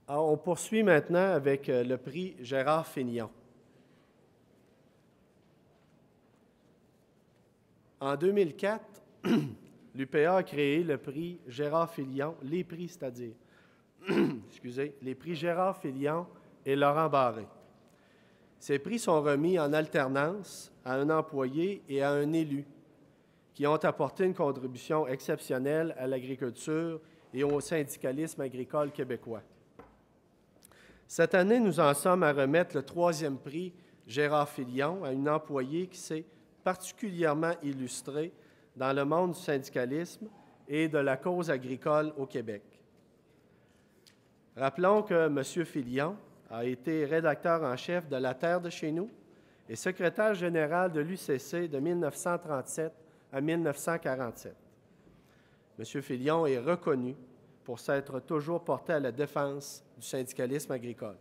Alors, on poursuit maintenant avec le prix Gérard Filion. En 2004, l'UPA a créé le prix Gérard Filion, les prix, c'est-à-dire, les prix Gérard Filion et Laurent Barré. Ces prix sont remis en alternance à un employé et à un élu qui ont apporté une contribution exceptionnelle à l'agriculture et au syndicalisme agricole québécois. Cette année, nous en sommes à remettre le 3e prix Gérard Filion à une employée qui s'est particulièrement illustrée dans le monde du syndicalisme et de la cause agricole au Québec. Rappelons que M. Filion a été rédacteur en chef de La Terre de chez nous et secrétaire général de l'UCC de 1937 à 1947. M. Filion est reconnu pour s'être toujours porté à la défense du syndicalisme agricole.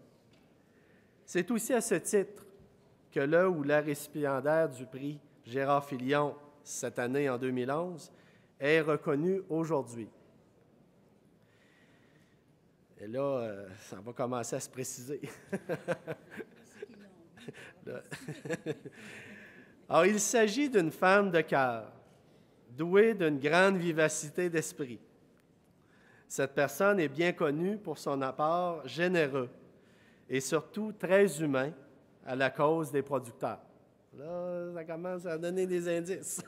C'est aussi à ce titre que le ou la récipiendaire du prix Gérard Filion, cette année en 2011, est reconnu aujourd'hui. Et là, ça va commencer à se préciser. Alors, il s'agit d'une femme de cœur, douée d'une grande vivacité d'esprit. Cette personne est bien connue pour son apport généreux et surtout très humain à la cause des producteurs. Là, ça commence à donner des indices.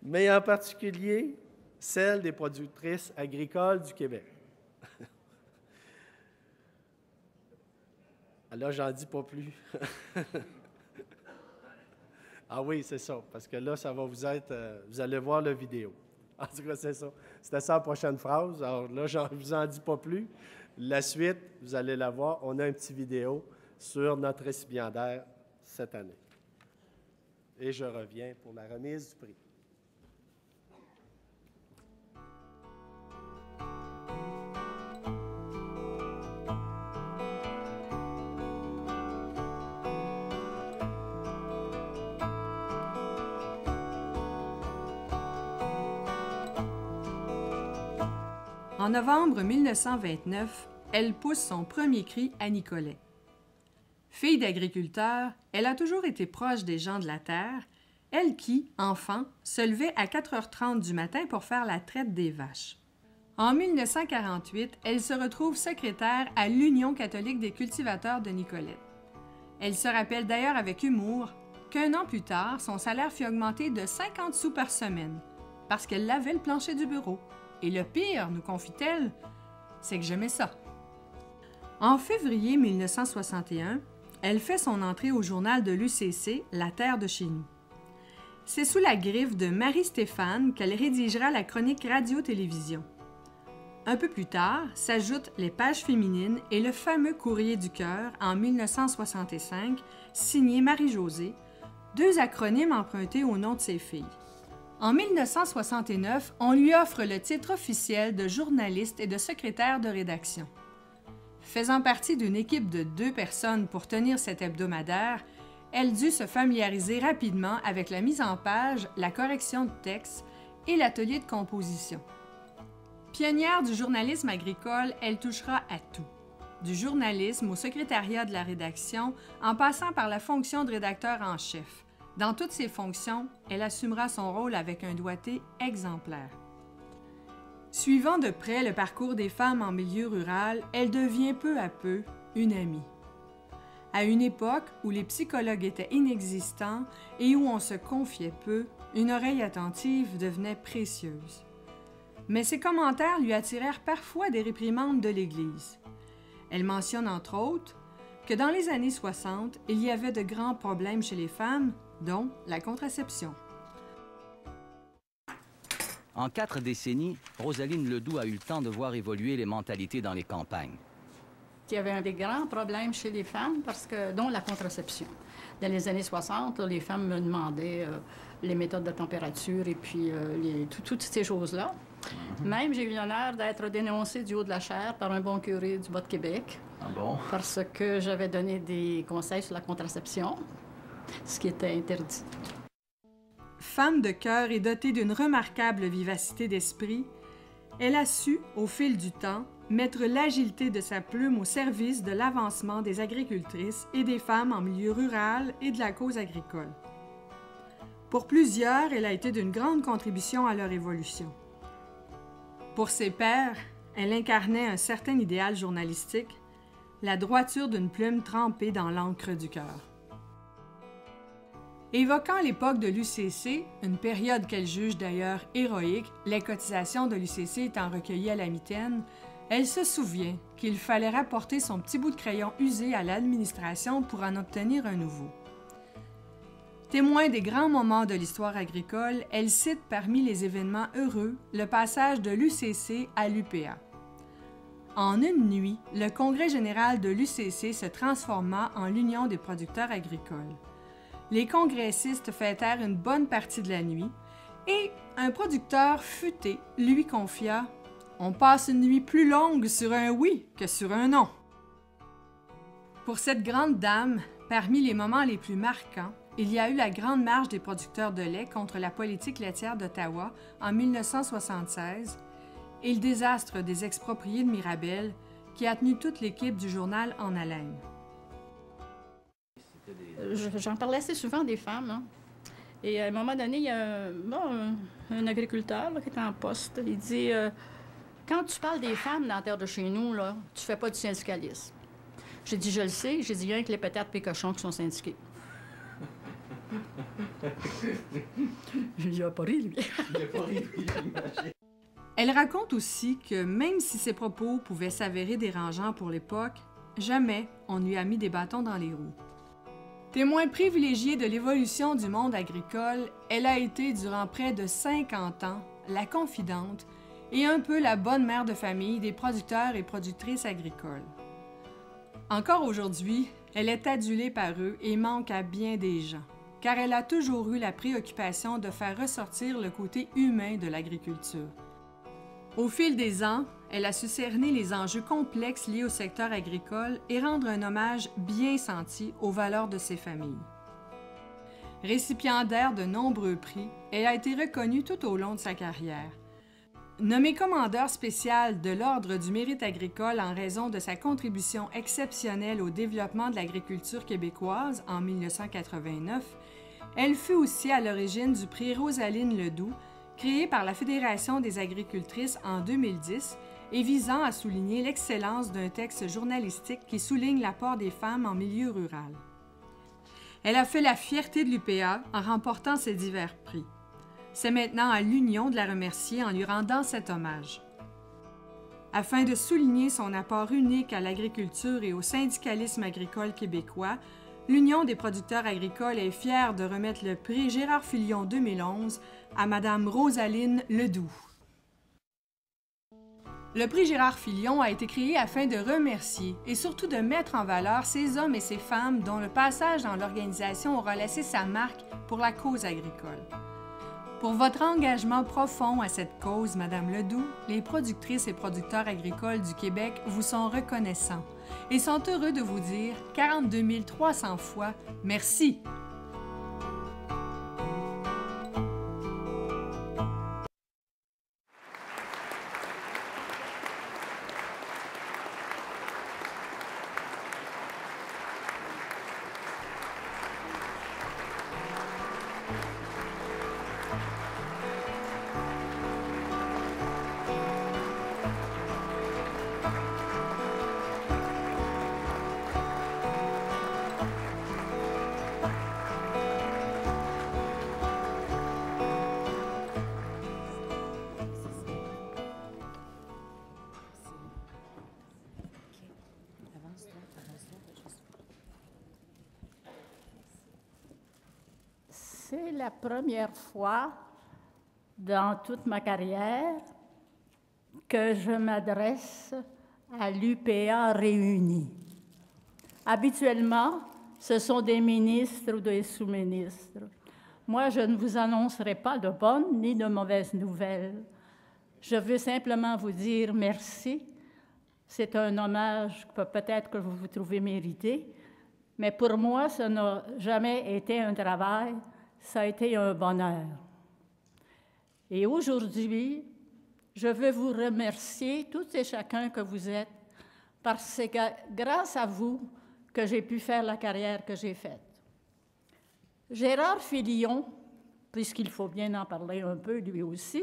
Mais en particulier, celle des productrices agricoles du Québec. Là, j'en dis pas plus. Ah oui, c'est ça, parce que là, ça va vous être... vous allez voir la vidéo. En tout cas, c'est ça. C'était ça la prochaine phrase. Alors là, je ne vous en dis pas plus. La suite, vous allez la voir. On a un petit vidéo sur notre récipiendaire cette année. Et je reviens pour la remise du prix. En novembre 1929, elle pousse son premier cri à Nicolet. Fille d'agriculteur, elle a toujours été proche des gens de la terre, elle qui, enfant, se levait à 4h30 du matin pour faire la traite des vaches. En 1948, elle se retrouve secrétaire à l'Union catholique des cultivateurs de Nicolette. Elle se rappelle d'ailleurs avec humour qu'un an plus tard, son salaire fut augmenté de 50 sous par semaine, parce qu'elle lavait le plancher du bureau. Et le pire, nous confie-t-elle, c'est que j'aimais ça. En février 1961, elle fait son entrée au journal de l'UCC, La Terre de chez nous. C'est sous la griffe de Marie-Stéphane qu'elle rédigera la chronique radio-télévision. Un peu plus tard, s'ajoutent les pages féminines et le fameux Courrier du cœur en 1965, signé Marie-Josée, 2 acronymes empruntés au nom de ses filles. En 1969, on lui offre le titre officiel de journaliste et de secrétaire de rédaction. Faisant partie d'une équipe de 2 personnes pour tenir cet hebdomadaire, elle dut se familiariser rapidement avec la mise en page, la correction de texte et l'atelier de composition. Pionnière du journalisme agricole, elle touchera à tout. Du journalisme au secrétariat de la rédaction, en passant par la fonction de rédacteur en chef. Dans toutes ses fonctions, elle assumera son rôle avec un doigté exemplaire. Suivant de près le parcours des femmes en milieu rural, elle devient peu à peu une amie. À une époque où les psychologues étaient inexistants et où on se confiait peu, une oreille attentive devenait précieuse. Mais ses commentaires lui attirèrent parfois des réprimandes de l'Église. Elle mentionne entre autres que dans les années 60, il y avait de grands problèmes chez les femmes, dont la contraception. En 4 décennies, Rosaline Ledoux a eu le temps de voir évoluer les mentalités dans les campagnes. Il y avait des grands problèmes chez les femmes, dont la contraception. Dans les années 60, les femmes me demandaient les méthodes de température et puis toutes ces choses-là. Même, j'ai eu l'honneur d'être dénoncée du haut de la chaire par un bon curé du Bas-de-Québec. Ah bon? Parce que j'avais donné des conseils sur la contraception, ce qui était interdit. Femme de cœur et dotée d'une remarquable vivacité d'esprit, elle a su, au fil du temps, mettre l'agilité de sa plume au service de l'avancement des agricultrices et des femmes en milieu rural et de la cause agricole. Pour plusieurs, elle a été d'une grande contribution à leur évolution. Pour ses pairs, elle incarnait un certain idéal journalistique, la droiture d'une plume trempée dans l'encre du cœur. Évoquant l'époque de l'UCC, une période qu'elle juge d'ailleurs héroïque, les cotisations de l'UCC étant recueillies à la mitaine, elle se souvient qu'il fallait rapporter son petit bout de crayon usé à l'administration pour en obtenir un nouveau. Témoin des grands moments de l'histoire agricole, elle cite parmi les événements heureux le passage de l'UCC à l'UPA. En une nuit, le congrès général de l'UCC se transforma en l'Union des producteurs agricoles. Les congressistes fêtèrent une bonne partie de la nuit et un producteur futé lui confia « On passe une nuit plus longue sur un oui que sur un non ». Pour cette grande dame, parmi les moments les plus marquants, il y a eu la Grande Marche des producteurs de lait contre la politique laitière d'Ottawa en 1976 et le désastre des expropriés de Mirabel qui a tenu toute l'équipe du journal en haleine. J'en parlais assez souvent des femmes. Hein. Et à un moment donné, il y a un agriculteur là, qui est en poste. Il dit quand tu parles des femmes dans la terre de chez nous, là, tu fais pas du syndicalisme. J'ai dit je le sais. J'ai dit il y a que les pétards et les cochons qui sont syndiqués. Il n'a pas ri, lui. Il n'a pas ri, lui, j'imagine. Elle raconte aussi que même si ses propos pouvaient s'avérer dérangeants pour l'époque, jamais on lui a mis des bâtons dans les roues. Témoin privilégié de l'évolution du monde agricole, elle a été durant près de 50 ans la confidente et un peu la bonne mère de famille des producteurs et productrices agricoles. Encore aujourd'hui, elle est adulée par eux et manque à bien des gens, car elle a toujours eu la préoccupation de faire ressortir le côté humain de l'agriculture. Au fil des ans, elle a su cerner les enjeux complexes liés au secteur agricole et rendre un hommage bien senti aux valeurs de ses familles. Récipiendaire de nombreux prix, elle a été reconnue tout au long de sa carrière. Nommée commandeur spécial de l'Ordre du mérite agricole en raison de sa contribution exceptionnelle au développement de l'agriculture québécoise en 1989, elle fut aussi à l'origine du prix Rosaline Ledoux, créé par la Fédération des agricultrices en 2010 et visant à souligner l'excellence d'un texte journalistique qui souligne l'apport des femmes en milieu rural. Elle a fait la fierté de l'UPA en remportant ces divers prix. C'est maintenant à l'Union de la remercier en lui rendant cet hommage. Afin de souligner son apport unique à l'agriculture et au syndicalisme agricole québécois, l'Union des producteurs agricoles est fière de remettre le prix Gérard Filion 2011 à Mme Rosaline Ledoux. Le prix Gérard Filion a été créé afin de remercier et surtout de mettre en valeur ces hommes et ces femmes dont le passage dans l'organisation aura laissé sa marque pour la cause agricole. Pour votre engagement profond à cette cause, Mme Ledoux, les productrices et producteurs agricoles du Québec vous sont reconnaissants et sont heureux de vous dire 42 300 fois merci. C'est la première fois dans toute ma carrière que je m'adresse à l'UPA réunie. Habituellement, ce sont des ministres ou des sous-ministres. Moi, je ne vous annoncerai pas de bonnes ni de mauvaises nouvelles. Je veux simplement vous dire merci. C'est un hommage que peut-être que vous vous trouvez mérité, mais pour moi, ça n'a jamais été un travail. Ça a été un bonheur. Et aujourd'hui, Je veux vous remercier, toutes et chacun que vous êtes, parce que c'est grâce à vous que j'ai pu faire la carrière que j'ai faite. Gérard Filion, puisqu'il faut bien en parler un peu lui aussi,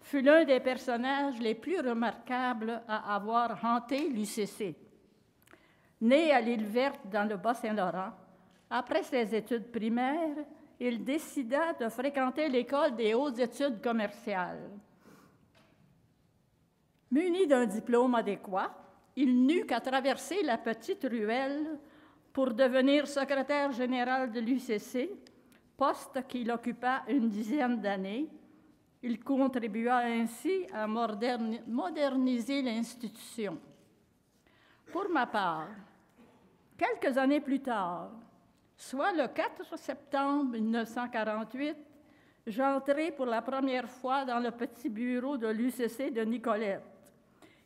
fut l'un des personnages les plus remarquables à avoir hanté l'UCC. Né à l'île Verte dans le Bas-Saint-Laurent, après ses études primaires, il décida de fréquenter l'École des hautes études commerciales. Muni d'un diplôme adéquat, il n'eut qu'à traverser la petite ruelle pour devenir secrétaire général de l'UCC, poste qu'il occupa une dizaine d'années. Il contribua ainsi à moderniser l'institution. Pour ma part, quelques années plus tard, soit le 4 septembre 1948, j'entrai pour la première fois dans le petit bureau de l'UCC de Nicolette.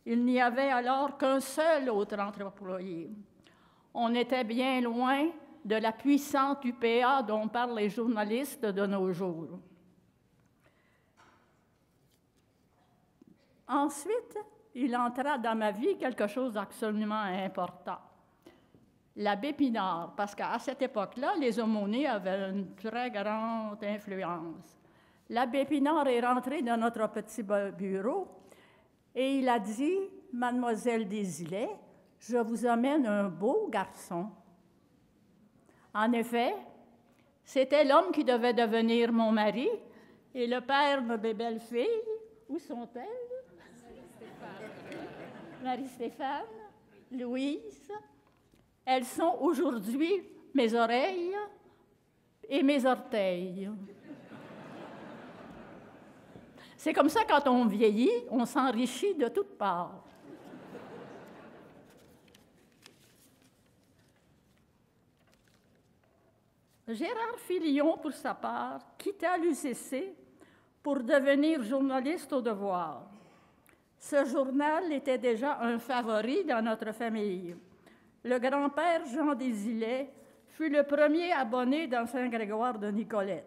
Il n'y avait alors qu'un seul autre employé. On était bien loin de la puissante UPA dont parlent les journalistes de nos jours. Ensuite, il entra dans ma vie quelque chose d'absolument important. L'abbé Pinard, parce qu'à cette époque-là, les aumôniers avaient une très grande influence. L'abbé Pinard est rentré dans notre petit bureau et il a dit, « Mademoiselle Desilets, je vous amène un beau garçon. » En effet, c'était l'homme qui devait devenir mon mari et le père de mes belles-filles. Où sont-elles? Marie-Stéphane, Louise. Elles sont aujourd'hui mes oreilles et mes orteils. C'est comme ça, quand on vieillit, on s'enrichit de toutes parts. Gérard Filion, pour sa part, quitta l'UCC pour devenir journaliste au Devoir. Ce journal était déjà un favori dans notre famille. Le grand-père Jean Desilets fut le premier abonné dans Saint-Grégoire de Nicolette.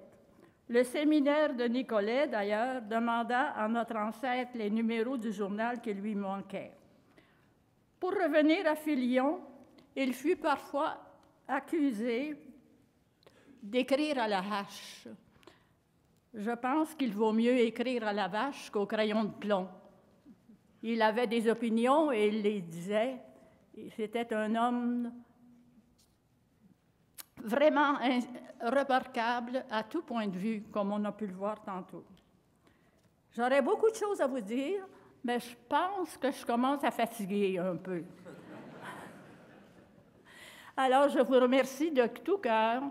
Le séminaire de Nicolette, d'ailleurs, demanda à notre ancêtre les numéros du journal qui lui manquaient. Pour revenir à Filion, il fut parfois accusé d'écrire à la hache. Je pense qu'il vaut mieux écrire à la vache qu'au crayon de plomb. Il avait des opinions et il les disait. C'était un homme vraiment remarquable à tout point de vue, comme on a pu le voir tantôt. J'aurais beaucoup de choses à vous dire, mais je pense que je commence à fatiguer un peu. Alors, je vous remercie de tout cœur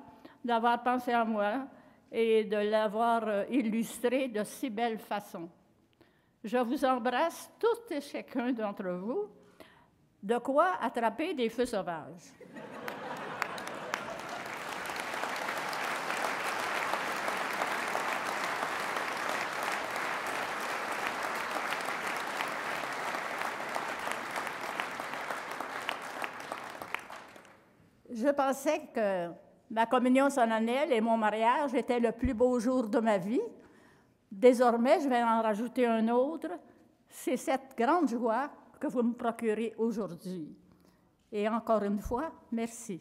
d'avoir pensé à moi et de l'avoir illustré de si belle façon. Je vous embrasse toutes et chacun d'entre vous. De quoi attraper des feux sauvages. Je pensais que ma communion solennelle et mon mariage étaient le plus beau jour de ma vie. Désormais, je vais en rajouter un autre. C'est cette grande joie que vous me procurez aujourd'hui. Et encore une fois, merci.